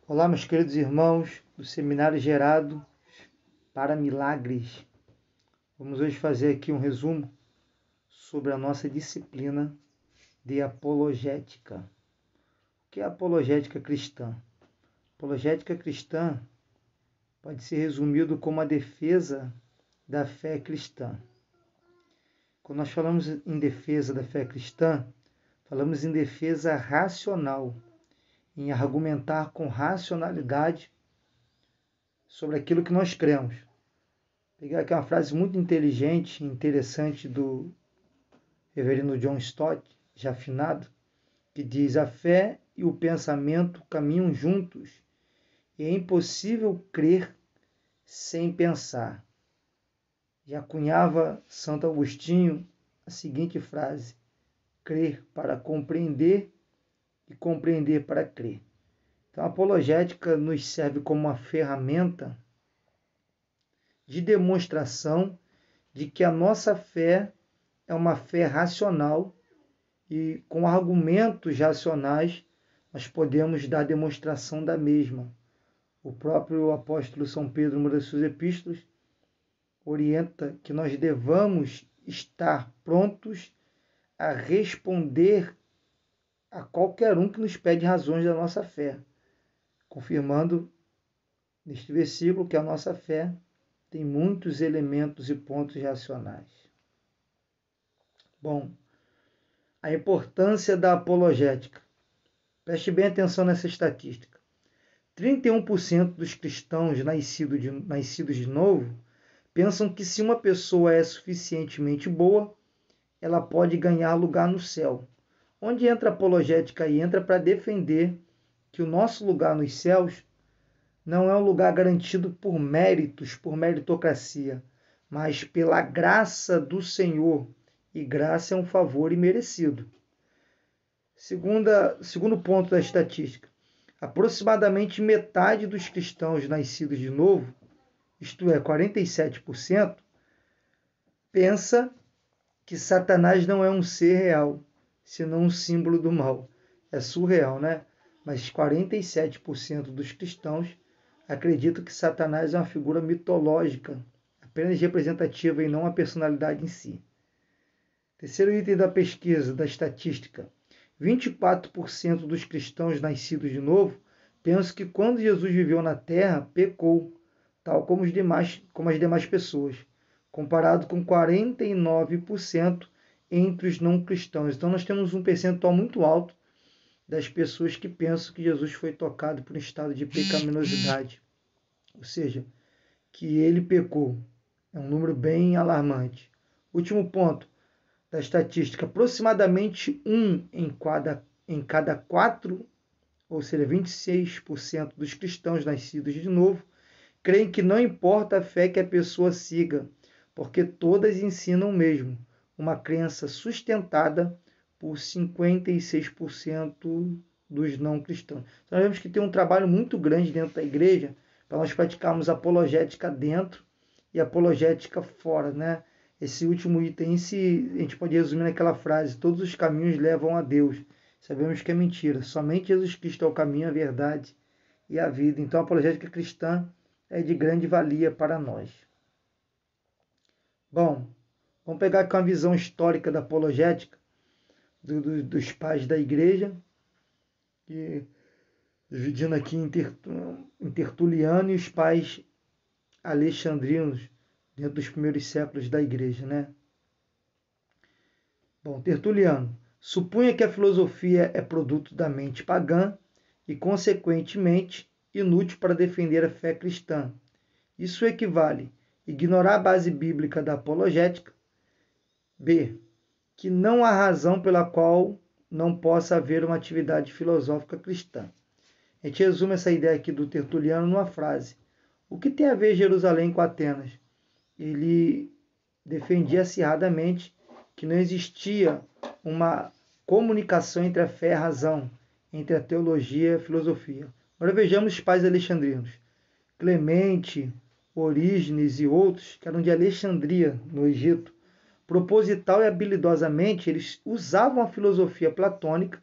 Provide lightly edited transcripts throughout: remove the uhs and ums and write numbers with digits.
Olá, meus queridos irmãos do Seminário Gerado para Milagres. Vamos hoje fazer aqui um resumo sobre a nossa disciplina de apologética. O que é apologética cristã? Apologética cristã pode ser resumido como a defesa da fé cristã. Quando nós falamos em defesa da fé cristã, falamos em defesa racional, em argumentar com racionalidade sobre aquilo que nós cremos. Vou pegar aqui uma frase muito inteligente e interessante do reverendo John Stott, já finado, que diz: a fé e o pensamento caminham juntos e é impossível crer sem pensar. Já cunhava Santo Agostinho a seguinte frase: crer para compreender e compreender para crer. Então, a apologética nos serve como uma ferramenta de demonstração de que a nossa fé é uma fé racional e com argumentos racionais nós podemos dar demonstração da mesma. O próprio apóstolo São Pedro, numa das suas epístolas, orienta que nós devamos estar prontos a responder a qualquer um que nos pede razões da nossa fé, confirmando neste versículo que a nossa fé tem muitos elementos e pontos racionais. Bom, a importância da apologética. Preste bem atenção nessa estatística. 31% dos cristãos nascidos de novo pensam que se uma pessoa é suficientemente boa, ela pode ganhar lugar no céu. Onde entra a apologética aí? Entra para defender que o nosso lugar nos céus não é um lugar garantido por méritos, por meritocracia, mas pela graça do Senhor. E graça é um favor imerecido. Segundo ponto da estatística, aproximadamente metade dos cristãos nascidos de novo, isto é, 47%, pensa que Satanás não é um ser real, senão um símbolo do mal. É surreal, né? Mas 47% dos cristãos acreditam que Satanás é uma figura mitológica, apenas representativa e não a personalidade em si. Terceiro item da pesquisa, da estatística. 24% dos cristãos nascidos de novo pensam que quando Jesus viveu na Terra, pecou, tal como as demais pessoas, comparado com 49% entre os não cristãos. Então nós temos um percentual muito alto das pessoas que pensam que Jesus foi tocado por um estado de pecaminosidade, ou seja, que ele pecou. É um número bem alarmante. Último ponto da estatística, aproximadamente em cada 4, ou seja, 26% dos cristãos nascidos de novo, creem que não importa a fé que a pessoa siga, porque todas ensinam o mesmo, uma crença sustentada por 56% dos não cristãos. Então, nós vemos que tem um trabalho muito grande dentro da igreja para nós praticarmos apologética dentro e apologética fora, né? Esse último item, a gente pode resumir naquela frase: todos os caminhos levam a Deus. Sabemos que é mentira. Somente Jesus Cristo é o caminho, a verdade e a vida. Então, a apologética cristã é de grande valia para nós. Bom, vamos pegar aqui uma visão histórica da apologética dos pais da igreja, dividindo aqui em Tertuliano e os pais alexandrinos, dentro dos primeiros séculos da igreja, né? Bom, Tertuliano supunha que a filosofia é produto da mente pagã e, consequentemente, inútil para defender a fé cristã. Isso equivale a ignorar a base bíblica da apologética. B. Que não há razão pela qual não possa haver uma atividade filosófica cristã. A gente resume essa ideia aqui do Tertuliano numa frase: o que tem a ver Jerusalém com Atenas? Ele defendia acirradamente que não existia uma comunicação entre a fé e a razão, entre a teologia e a filosofia. Agora vejamos os pais alexandrinos. Clemente, Orígenes e outros, que eram de Alexandria, no Egito, proposital e habilidosamente, eles usavam a filosofia platônica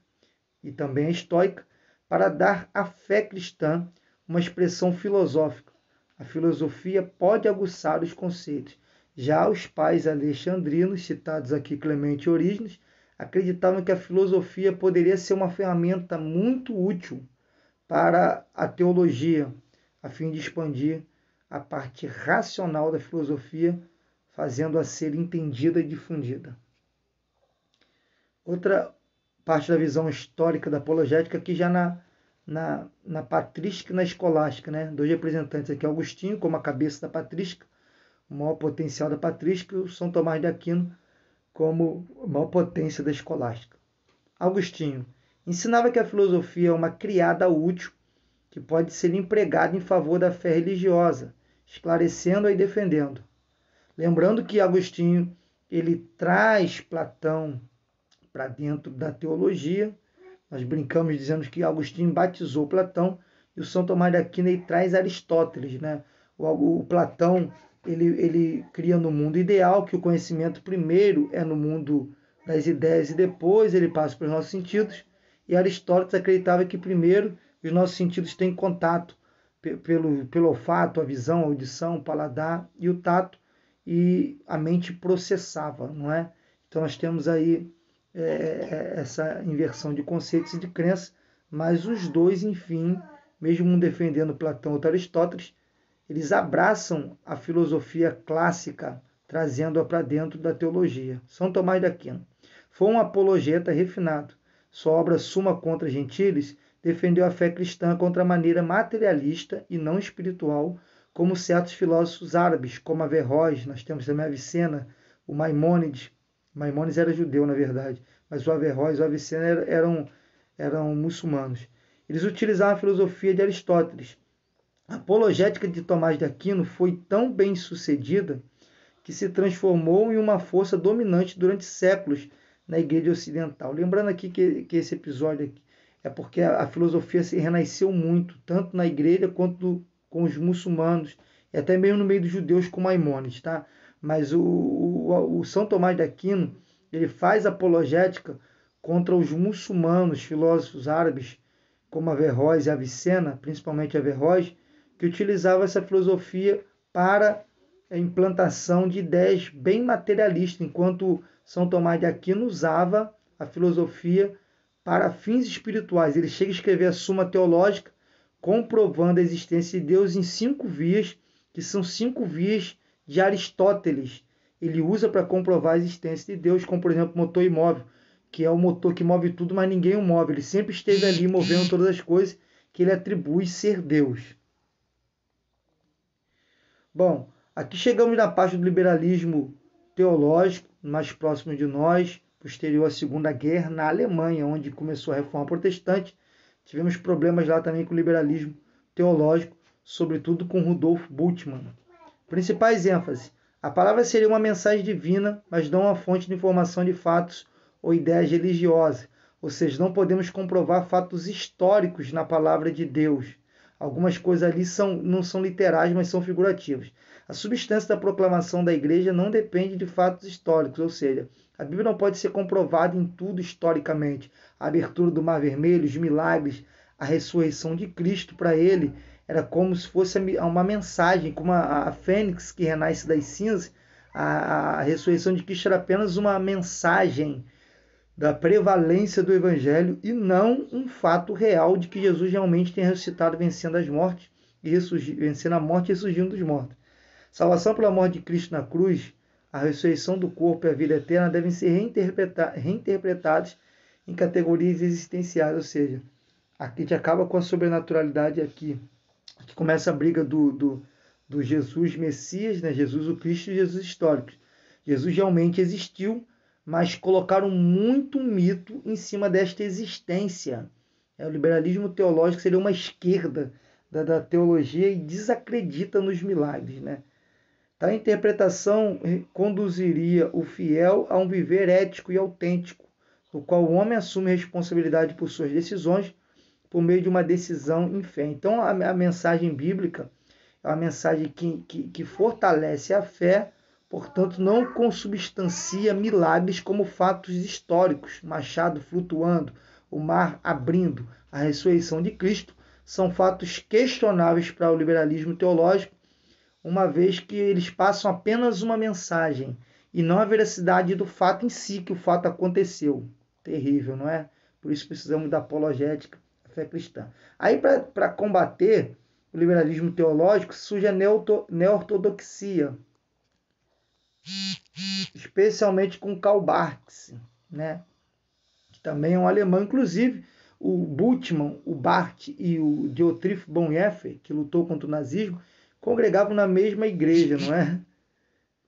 e também a estoica para dar à fé cristã uma expressão filosófica. A filosofia pode aguçar os conceitos. Já os pais alexandrinos, citados aqui Clemente e Orígenes, acreditavam que a filosofia poderia ser uma ferramenta muito útil para a teologia, a fim de expandir a parte racional da filosofia, fazendo-a ser entendida e difundida. Outra parte da visão histórica da apologética, aqui já na patrística e na escolástica, né? Dois representantes aqui, Agostinho como a cabeça da patrística, o maior potencial da patrística, e o São Tomás de Aquino como a maior potência da escolástica. Agostinho ensinava que a filosofia é uma criada útil que pode ser empregada em favor da fé religiosa, esclarecendo-a e defendendo. Lembrando que Agostinho ele traz Platão para dentro da teologia. Nós brincamos dizendo que Agostinho batizou Platão, e o São Tomás de Aquino ele traz Aristóteles, né? O Platão ele cria no mundo ideal que o conhecimento primeiro é no mundo das ideias e depois ele passa para os nossos sentidos. E Aristóteles acreditava que primeiro os nossos sentidos têm contato pelo olfato, a visão, a audição, o paladar e o tato, e a mente processava, não é? Então nós temos aí essa inversão de conceitos e de crença, mas os dois, enfim, mesmo um defendendo Platão ou Aristóteles, eles abraçam a filosofia clássica, trazendo-a para dentro da teologia. São Tomás de Aquino foi um apologeta refinado. Sua obra Suma contra Gentiles defendeu a fé cristã contra a maneira materialista e não espiritual, como certos filósofos árabes, como Averroes, nós temos também Avicena, o Maimônides. Maimônides era judeu, na verdade, mas o Averroes e o Avicena eram muçulmanos. Eles utilizavam a filosofia de Aristóteles. A apologética de Tomás de Aquino foi tão bem sucedida que se transformou em uma força dominante durante séculos na Igreja Ocidental. Lembrando aqui que esse episódio aqui é porque a filosofia se renasceu muito, tanto na Igreja quanto com os muçulmanos, e até mesmo no meio dos judeus com Maimônides, tá? Mas o São Tomás de Aquino ele faz apologética contra os muçulmanos, filósofos árabes, como Averroes e Avicena, principalmente Averroes, que utilizavam essa filosofia para a implantação de ideias bem materialistas, enquanto São Tomás de Aquino usava a filosofia para fins espirituais. Ele chega a escrever a Suma Teológica, comprovando a existência de Deus em 5 vias, que são 5 vias de Aristóteles. Ele usa para comprovar a existência de Deus, como, por exemplo, o motor imóvel, que é o motor que move tudo, mas ninguém o move. Ele sempre esteve ali movendo todas as coisas, que ele atribui ser Deus. Bom, aqui chegamos na parte do liberalismo teológico, mais próximo de nós, posterior à Segunda Guerra, na Alemanha, onde começou a Reforma Protestante. Tivemos problemas lá também com o liberalismo teológico, sobretudo com Rudolf Bultmann. Principais ênfases. A palavra seria uma mensagem divina, mas não uma fonte de informação de fatos ou ideias religiosas. Ou seja, não podemos comprovar fatos históricos na palavra de Deus. Algumas coisas ali não são literais, mas são figurativas. A substância da proclamação da igreja não depende de fatos históricos, ou seja, a Bíblia não pode ser comprovada em tudo historicamente. A abertura do Mar Vermelho, os milagres, a ressurreição de Cristo para ele era como se fosse uma mensagem, como a fênix que renasce das cinzas. A ressurreição de Cristo era apenas uma mensagem da prevalência do Evangelho e não um fato real de que Jesus realmente tem ressuscitado, vencendo as mortes e vencendo a morte e ressurgindo dos mortos. Salvação pela morte de Cristo na cruz, a ressurreição do corpo e a vida eterna devem ser reinterpretados em categorias existenciais, ou seja, aqui a gente acaba com a sobrenaturalidade aqui começa a briga do Jesus Messias, né? Jesus o Cristo e Jesus histórico. Jesus realmente existiu, mas colocaram muito mito em cima desta existência. O liberalismo teológico seria uma esquerda da teologia e desacredita nos milagres, né? Tal interpretação conduziria o fiel a um viver ético e autêntico, no qual o homem assume responsabilidade por suas decisões por meio de uma decisão em fé. Então, a mensagem bíblica é uma mensagem que fortalece a fé, portanto, não consubstancia milagres como fatos históricos, machado flutuando, o mar abrindo, a ressurreição de Cristo, são fatos questionáveis para o liberalismo teológico, uma vez que eles passam apenas uma mensagem e não a veracidade do fato em si, que o fato aconteceu. Terrível, não é? Por isso precisamos da apologética, da fé cristã. Aí, para combater o liberalismo teológico, surge a neo-ortodoxia, especialmente com Karl Barth, né? Que também é um alemão. Inclusive, o Bultmann, o Barth e o Dietrich Bonhoeffer, que lutou contra o nazismo, congregavam na mesma igreja, não é?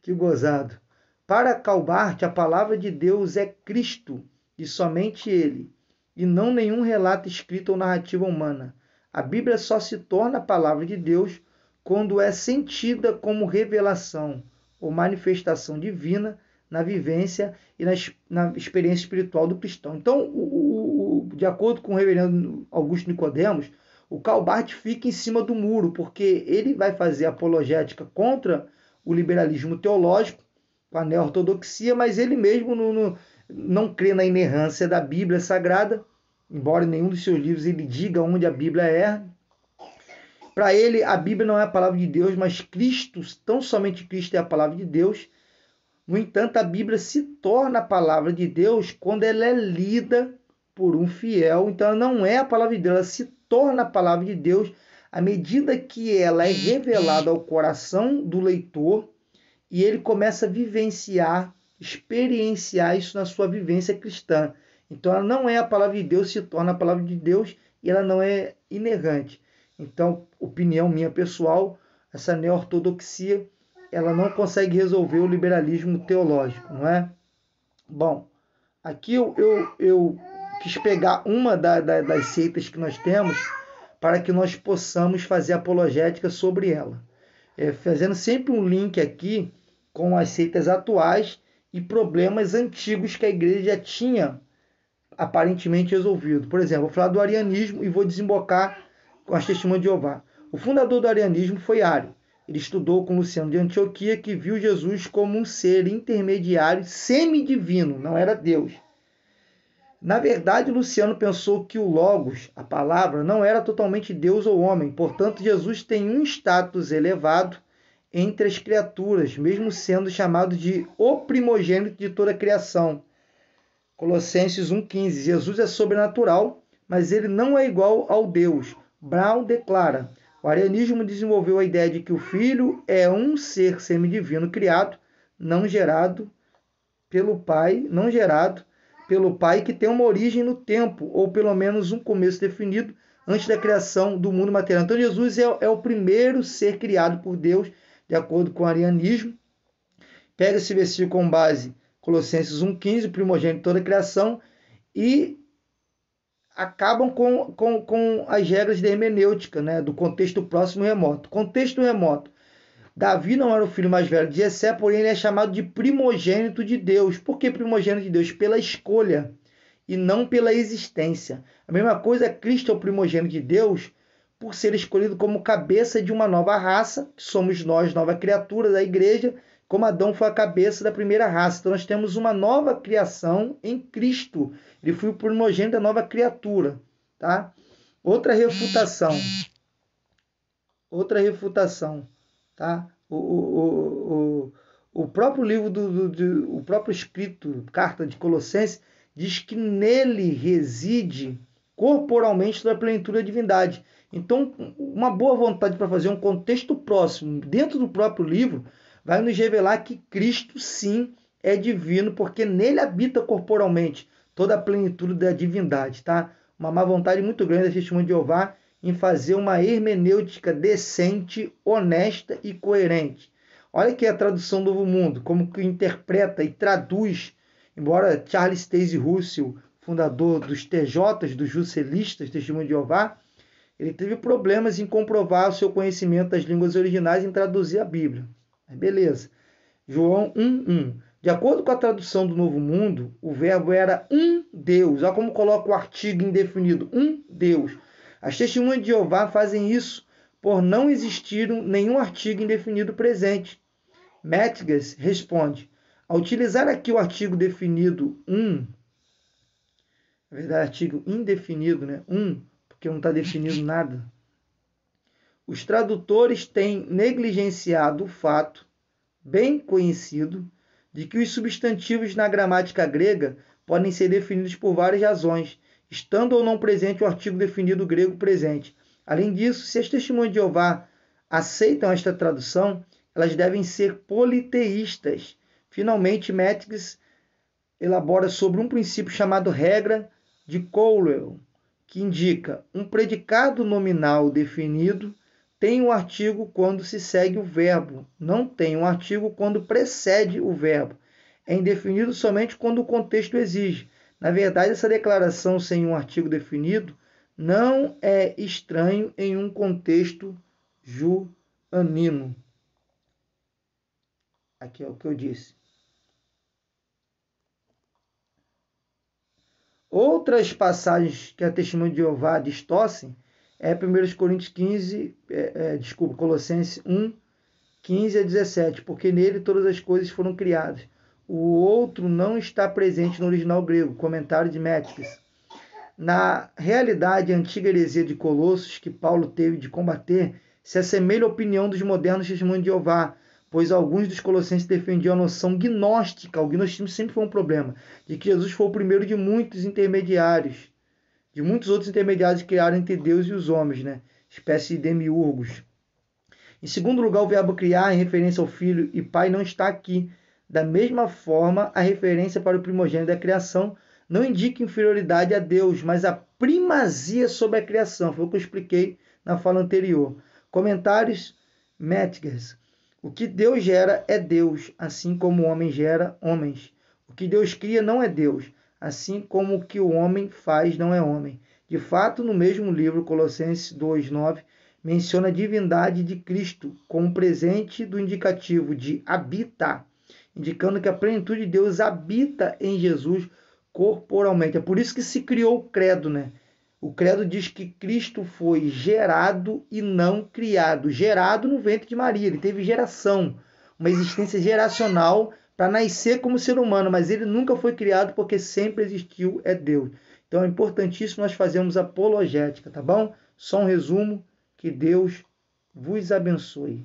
Que gozado. Para Karl Barth, a palavra de Deus é Cristo, e somente Ele, e não nenhum relato escrito ou narrativa humana. A Bíblia só se torna a palavra de Deus quando é sentida como revelação ou manifestação divina na vivência e na experiência espiritual do cristão. Então, de acordo com o reverendo Augusto Nicodemos, o Karl Barth fica em cima do muro, porque ele vai fazer apologética contra o liberalismo teológico, com a neo-ortodoxia, mas ele mesmo não crê na inerrância da Bíblia Sagrada, embora em nenhum dos seus livros ele diga onde a Bíblia erra. Para ele, a Bíblia não é a palavra de Deus, mas Cristo, tão somente Cristo é a palavra de Deus. No entanto, a Bíblia se torna a palavra de Deus quando ela é lida por um fiel. Então, ela não é a palavra de Deus, ela se torna a palavra de Deus à medida que ela é revelada ao coração do leitor e ele começa a vivenciar, experienciar isso na sua vivência cristã. Então, ela não é a palavra de Deus, se torna a palavra de Deus e ela não é inerrante. Então, opinião minha pessoal, essa neo-ortodoxia, ela não consegue resolver o liberalismo teológico, não é? Bom, aqui eu quis pegar uma das seitas que nós temos para que nós possamos fazer apologética sobre ela. Fazendo sempre um link aqui com as seitas atuais e problemas antigos que a igreja já tinha aparentemente resolvido. Por exemplo, vou falar do arianismo e vou desembocar com as testemunhas de Jeová. O fundador do arianismo foi Ário. Ele estudou com Luciano de Antioquia, que viu Jesus como um ser intermediário semidivino, não era Deus. Na verdade, Luciano pensou que o Logos, a palavra, não era totalmente Deus ou homem. Portanto, Jesus tem um status elevado entre as criaturas, mesmo sendo chamado de o primogênito de toda a criação. Colossenses 1,15. Jesus é sobrenatural, mas ele não é igual ao Deus. Brown declara: o arianismo desenvolveu a ideia de que o Filho é um ser semidivino criado, não gerado pelo Pai, que tem uma origem no tempo, ou pelo menos um começo definido antes da criação do mundo material. Então Jesus é o primeiro ser criado por Deus, de acordo com o arianismo. Pega esse versículo com base Colossenses 1,15, o primogênito de toda a criação, e acabam com as regras da hermenêutica, né, do contexto próximo e remoto. Contexto remoto. Davi não era o filho mais velho de Jessé, porém ele é chamado de primogênito de Deus. Por que primogênito de Deus? Pela escolha e não pela existência. A mesma coisa, Cristo é o primogênito de Deus por ser escolhido como cabeça de uma nova raça, que somos nós, nova criatura da igreja, como Adão foi a cabeça da primeira raça. Então nós temos uma nova criação em Cristo. Ele foi o primogênito da nova criatura. Tá? Outra refutação. Tá? O próprio livro, o próprio escrito, carta de Colossenses, diz que nele reside corporalmente toda a plenitude da divindade. Então, uma boa vontade para fazer um contexto próximo, dentro do próprio livro, vai nos revelar que Cristo, sim, é divino, porque nele habita corporalmente toda a plenitude da divindade. Tá? Uma má vontade muito grande da testemunha de Jeová em fazer uma hermenêutica decente, honesta e coerente. Olha aqui a tradução do Novo Mundo, como que interpreta e traduz, embora Charles Taze Russell, fundador dos TJs, dos Juscelistas, Testemunho de Jeová, ele teve problemas em comprovar o seu conhecimento das línguas originais e em traduzir a Bíblia. Beleza. João 1:1. De acordo com a tradução do Novo Mundo, o verbo era um Deus. Olha como coloca o artigo indefinido, um Deus. As testemunhas de Jeová fazem isso por não existir nenhum artigo indefinido presente. Metges responde: ao utilizar aqui o artigo definido Na verdade, artigo indefinido, né? Porque não está definido nada. Os tradutores têm negligenciado o fato, bem conhecido, de que os substantivos na gramática grega podem ser definidos por várias razões, estando ou não presente o artigo definido grego presente. Além disso, se as testemunhas de Jeová aceitam esta tradução, elas devem ser politeístas. Finalmente, Métrix elabora sobre um princípio chamado regra de Cowell, que indica um predicado nominal definido tem um artigo quando se segue o verbo, não tem um artigo quando precede o verbo. É indefinido somente quando o contexto exige. Na verdade, essa declaração sem um artigo definido não é estranho em um contexto joanino. Aqui é o que eu disse. Outras passagens que a testemunha de Jeová distorcem é 1 Coríntios 15, Colossenses 1, 15 a 17, porque nele todas as coisas foram criadas. O outro não está presente no original grego, comentário de Métrix. Na realidade, a antiga heresia de Colossos, que Paulo teve de combater, se assemelha à opinião dos modernos testemunhos de Jeová, pois alguns dos colossenses defendiam a noção gnóstica, o gnosticismo sempre foi um problema, de que Jesus foi o primeiro de muitos intermediários, de muitos outros intermediários que criaram entre Deus e os homens, né? Espécie de demiurgos. Em segundo lugar, o verbo criar, em referência ao Filho e Pai, não está aqui. Da mesma forma, a referência para o primogênito da criação não indica inferioridade a Deus, mas a primazia sobre a criação. Foi o que eu expliquei na fala anterior. Comentários Métrix. O que Deus gera é Deus, assim como o homem gera homens. O que Deus cria não é Deus, assim como o que o homem faz não é homem. De fato, no mesmo livro, Colossenses 2:9, menciona a divindade de Cristo como presente do indicativo de habita, indicando que a plenitude de Deus habita em Jesus corporalmente. É por isso que se criou o credo, né? O credo diz que Cristo foi gerado e não criado. Gerado no ventre de Maria. Ele teve geração, uma existência geracional para nascer como ser humano, mas ele nunca foi criado porque sempre existiu, é Deus. Então é importantíssimo nós fazermos apologética, tá bom? Só um resumo. Que Deus vos abençoe.